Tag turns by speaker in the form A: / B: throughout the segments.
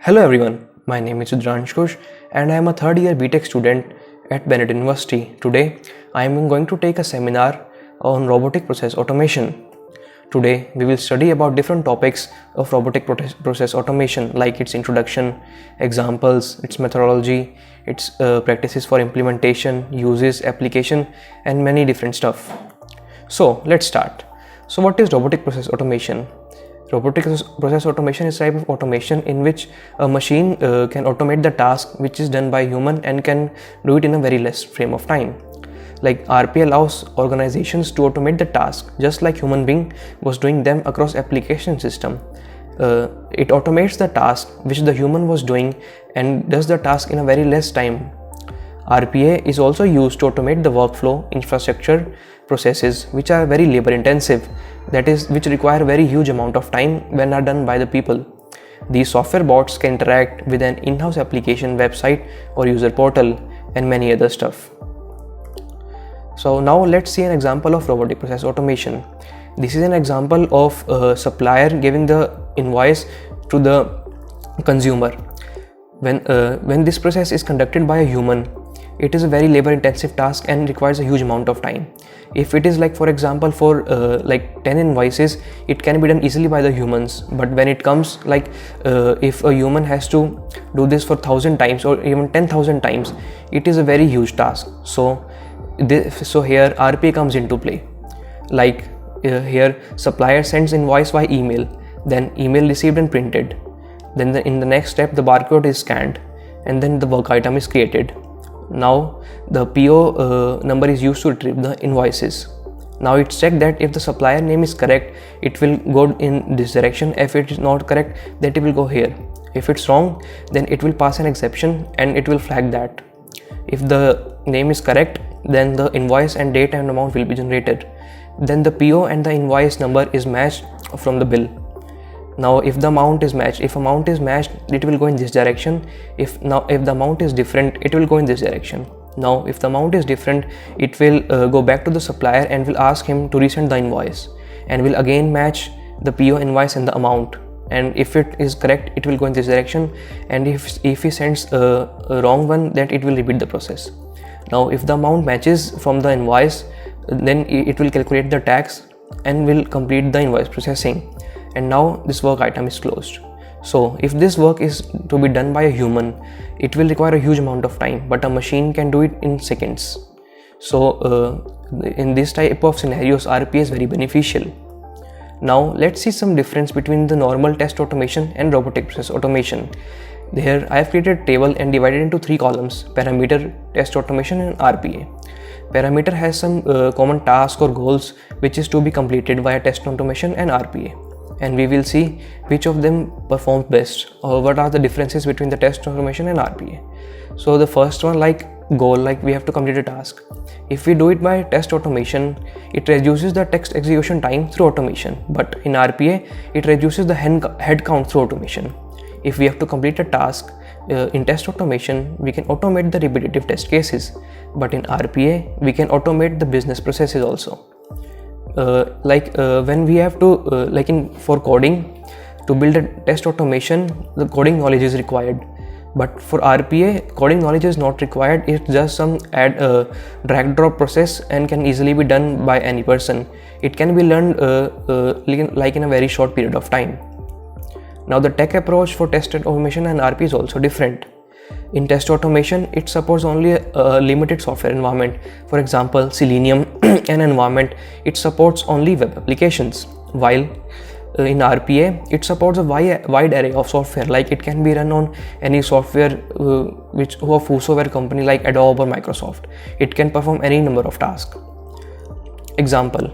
A: Hello everyone, my name is Kush and I am a third year BTech student at Bennett University. Today I am going to take a seminar on robotic process automation. Today we will study about different topics of robotic process automation, like its introduction, examples, its methodology, its practices for implementation, uses, application and many different stuff. So let's start. So what is robotic process automation? Robotic process automation is a type of automation in which a machine can automate the task which is done by human and can do it in a very less frame of time. Like RPA allows organizations to automate the task just like human being was doing them across application system. It automates the task which the human was doing and does the task in a very less time. RPA is also used to automate the workflow infrastructure processes which are very labor intensive, that is, which require very huge amount of time when are done by the people. These software bots can interact with an in-house application, website or user portal and many other stuff. So now let's see an example of robotic process automation. This is an example of a supplier giving the invoice to the consumer. When this process is conducted by a human, it is a very labor intensive task and requires a huge amount of time. If it is like, for example, for like 10 invoices, it can be done easily by the humans. But when it comes like if a human has to do this for 1,000 times or even 10,000 times, it is a very huge task. So here RPA comes into play. Like here supplier sends invoice by email, then email received and printed. Then in the next step the barcode is scanned and then the work item is created. Now the PO number is used to retrieve the invoices. Now it's checked that if the supplier name is correct, it will go in this direction. If it is not correct, then it will go here. If it's wrong, then it will pass an exception and it will flag that. If the name is correct, then the invoice and date and amount will be generated. Then the PO and the invoice number is matched from the bill. Now if the amount is matched, it will go in this direction. If the amount is different, it will go in this direction. Now if the amount is different, it will go back to the supplier and will ask him to resend the invoice and will again match the PO, invoice and the amount. And if it is correct, it will go in this direction, and if he sends a wrong one, then it will repeat the process. Now if the amount matches from the invoice, then it will calculate the tax and will complete the invoice processing. And now this work item is closed. So if this work is to be done by a human, it will require a huge amount of time, but a machine can do it in seconds. So in this type of scenarios, RPA is very beneficial. Now let's see some difference between the normal test automation and robotic process automation. Here I have created a table and divided into 3 columns: parameter, test automation and RPA. Parameter has some common tasks or goals which is to be completed via test automation and RPA. And we will see which of them performs best or what are the differences between the test automation and RPA. So the first one, like goal, like we have to complete a task. If we do it by test automation, it reduces the text execution time through automation, but in RPA it reduces the head count through automation. If we have to complete a task in test automation, we can automate the repetitive test cases, but in RPA we can automate the business processes also. When we have to for coding, to build a test automation, the coding knowledge is required, but for RPA coding knowledge is not required. It's just some drag drop process and can easily be done by any person. It can be learned like in a very short period of time. Now the tech approach for test automation and RPA is also different. In test automation, it supports only a limited software environment. For example, Selenium, an environment, it supports only web applications, while in RPA, it supports a wide array of software, like it can be run on any software whosoever company like Adobe or Microsoft. It can perform any number of tasks. Example.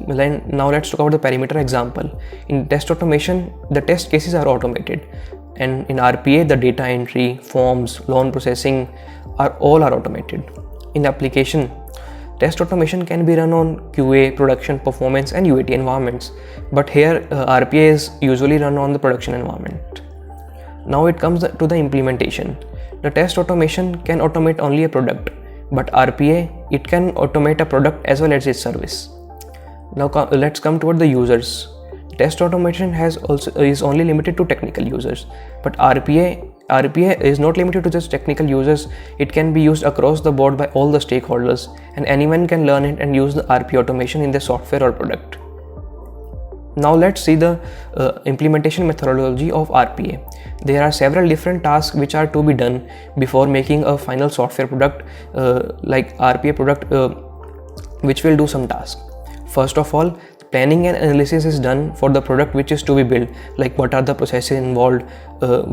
A: Now let's talk about the parameter example. In test automation, the test cases are automated, and in RPA the data entry, forms, loan processing all are automated. In application, test automation can be run on QA, production, performance and UAT environments, but here RPA is usually run on the production environment. Now it comes to the implementation. The test automation can automate only a product, but RPA, it can automate a product as well as its service. Now let's come toward the users. Test automation is only limited to technical users, but RPA is not limited to just technical users. It can be used across the board by all the stakeholders, and anyone can learn it and use the RPA automation in their software or product. Now let's see the implementation methodology of RPA. There are several different tasks which are to be done before making a final software product like RPA product which will do some tasks. First of all, planning and analysis is done for the product which is to be built, like what are the processes involved,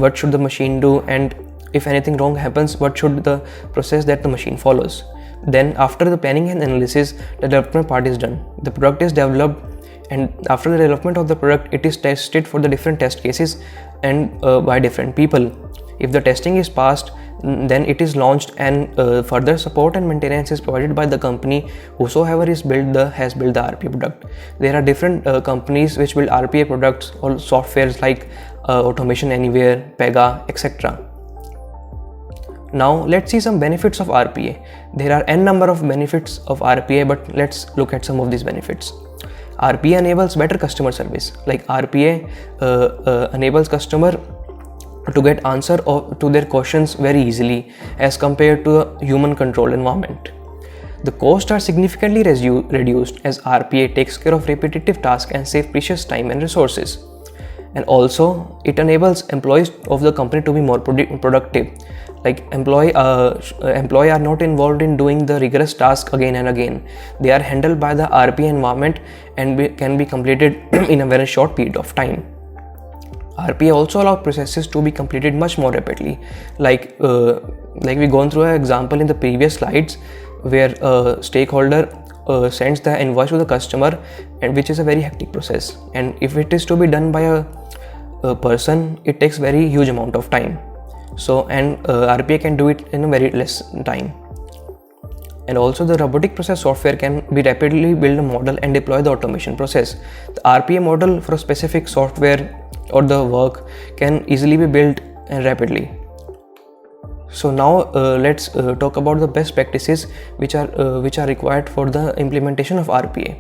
A: what should the machine do, and if anything wrong happens, what should the process that the machine follows. Then after the planning and analysis, the development part is done. The product is developed, and after the development of the product, it is tested for the different test cases and by different people. If the testing is passed, then it is launched, and further support and maintenance is provided by the company whosoever has built the RPA product. There are different companies which build RPA products or softwares like Automation Anywhere, Pega, etc. Now let's see some benefits of RPA. There are n number of benefits of RPA, but let's look at some of these benefits. RPA enables better customer service. Like RPA enables customer to get answer to their questions very easily as compared to a human controlled environment. The costs are significantly reduced as RPA takes care of repetitive tasks and save precious time and resources. And also it enables employees of the company to be more productive. Like employee are not involved in doing the rigorous task again and again. They are handled by the RPA environment and can be completed in a very short period of time. RPA also allows processes to be completed much more rapidly. Like we gone through an example in the previous slides where a stakeholder sends the invoice to the customer, and which is a very hectic process. And if it is to be done by a person, it takes very huge amount of time. So RPA can do it in a very less time. And also the robotic process software can be rapidly build a model and deploy the automation process. The RPA model for a specific software or the work can easily be built and rapidly. So now let's talk about the best practices which are required for the implementation of RPA.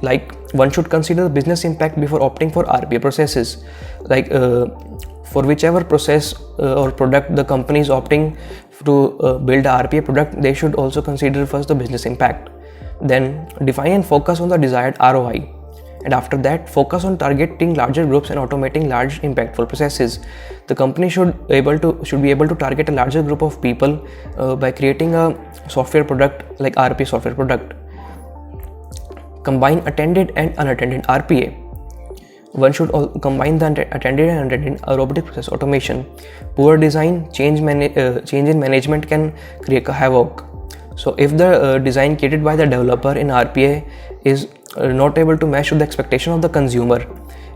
A: Like one should consider the business impact before opting for RPA processes. Like for whichever process or product the company is opting to build a RPA product, they should also consider first the business impact. Then define and focus on the desired ROI. And after that, focus on targeting larger groups and automating large impactful processes. The company should be able to target a larger group of people by creating a software product like RPA software product. Combine attended and unattended RPA. One should combine the attended and unattended robotic process automation. Poor design, change in management can create a havoc. So if the design created by the developer in RPA is not able to match with the expectation of the consumer,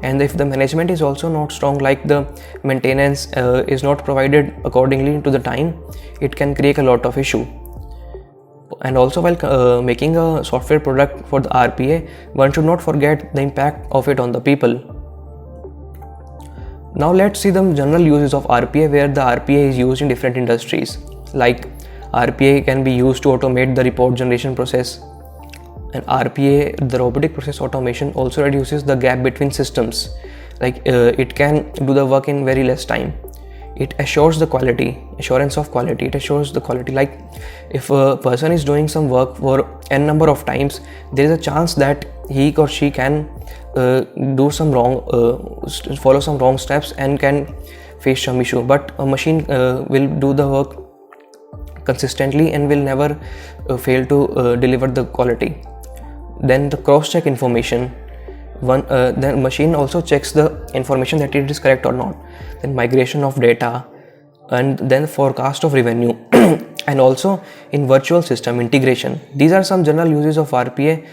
A: and if the management is also not strong, like the maintenance is not provided accordingly to the time, it can create a lot of issue. And also while making a software product for the RPA, one should not forget the impact of it on the people. Now let's see the general uses of RPA, where the RPA is used in different industries. Like RPA can be used to automate the report generation process. And RPA, the robotic process automation, also reduces the gap between systems. Like it can do the work in very less time. It assures the quality, assurance of quality. It assures the quality. Like if a person is doing some work for n number of times, there is a chance that he or she can do some wrong, follow some wrong steps and can face some issue. But a machine will do the work consistently and will never fail to deliver the quality. Then the cross-check information. The machine also checks the information that it is correct or not. Then migration of data, and then forecast of revenue, and also in virtual system integration. These are some general uses of RPA,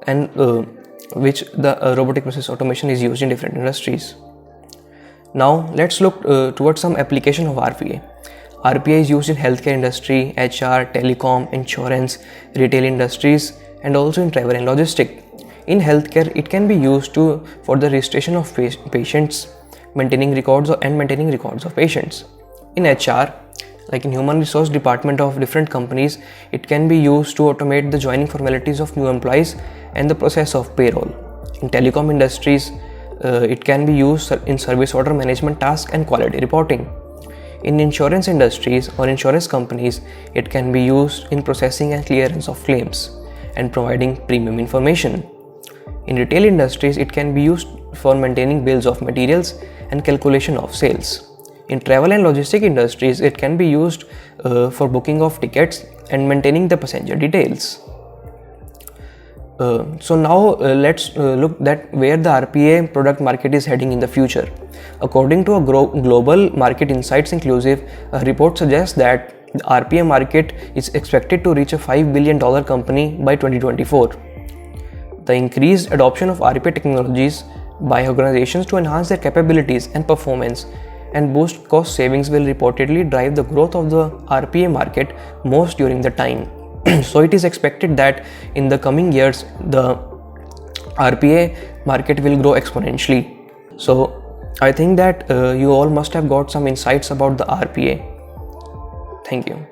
A: and which the robotic process automation is used in different industries. Now let's look towards some application of RPA. RPA is used in healthcare industry, HR, telecom, insurance, retail industries, and also in travel and logistics. In healthcare, it can be used for the registration of patients, maintaining records of patients. In HR, like in human resource department of different companies, it can be used to automate the joining formalities of new employees and the process of payroll. In telecom industries, it can be used in service order management tasks and quality reporting. In insurance industries or insurance companies, it can be used in processing and clearance of claims and providing premium information. In retail industries, it can be used for maintaining bills of materials and calculation of sales. In travel and logistic industries, it can be used for booking of tickets and maintaining the passenger details. So now let's look at where the RPA product market is heading in the future. According to a global market insights inclusive report suggests that the RPA market is expected to reach a $5 billion company by 2024. The increased adoption of RPA technologies by organizations to enhance their capabilities and performance and boost cost savings will reportedly drive the growth of the RPA market most during the time. So it is expected that in the coming years the RPA market will grow exponentially. So I think that you all must have got some insights about the RPA. Thank you.